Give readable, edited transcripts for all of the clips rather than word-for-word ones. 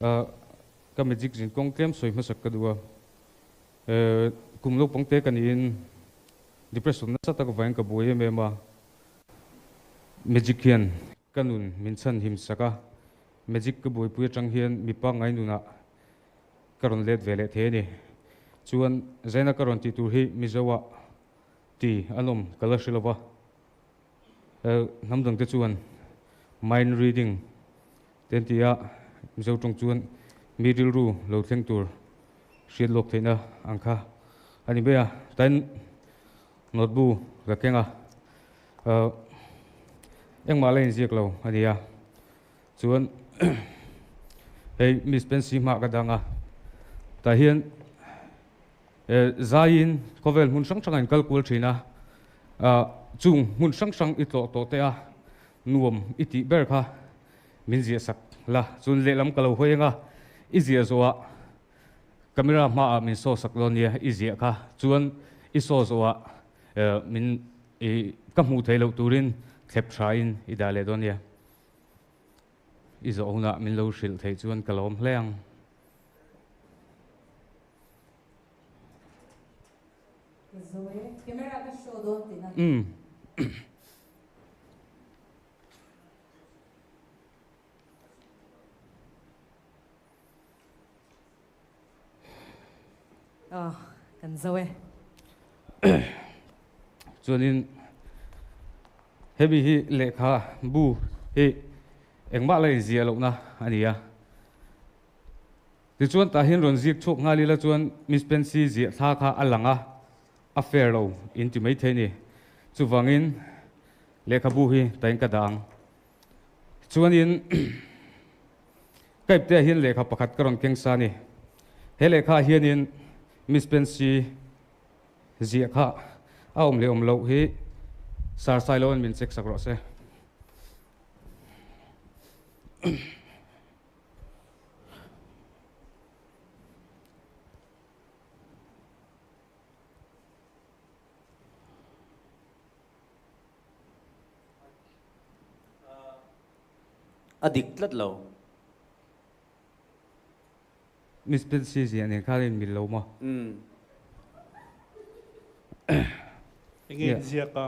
cái magic zin công kem soi mà sắc cái đua cùng lúc bóng té cái in depression nó sát cái vàng cái bùi em mà magic hiền cái nun min san him saka magic cái bùi bùi trăng hiền mi pa ngay nuna cái ron led về lệ thế này chuan zaina cái ron ti tu hi mi zawa ti alom kala shilova nam dang te chuan mind reading ten tia mizo trong chuan middle ru lo thleng tur hriat lok theina angkha ani be a tan notebook ga kenga engma len ziak lo ani a chuan hey miss pensi ma ka danga ta hian zain kovel mun sang sang an kalkul thina chung mun sang sang itlo to te a nuam iti ber kha min zia sak la chun le lam kalo hoenga izia zoa camera ma min so sak lo nia izia kha chuan iso zoa min ka mu thelo turin thep thain idale donia izo ona min lo shil thei chuan kalom hleng Zoe, camera ka show don tina. Kan Zoe. chuanin hebi hi lekha bu hi engma lai zia lo na ania ti chuan ta hin ron zik chuk ngali la chuan miss pensi zia tha kha alanga affair lo intimate theni chuwangin lekha bu hi tain ka dang chuanin kaip te hin lekha pakhat karon kengsa ni he lekha hianin miss pensi zia kha aom le om lo hi sar sai lo min check sakro se adik tlat lo miss pensi zia ni khalin min lo ma ingin siapa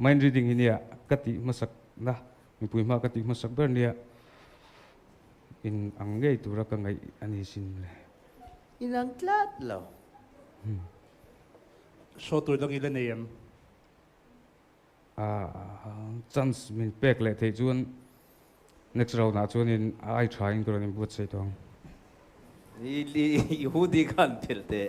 mind reading hinia kati masak na mi pui ma kati masak ber nia in angei tura ka ngai ani sin le inang tlat lo so tur dang ilan ayam chance min pek le thei chuan next round na chuan in ai trying to in but sei tong i hudi kan philte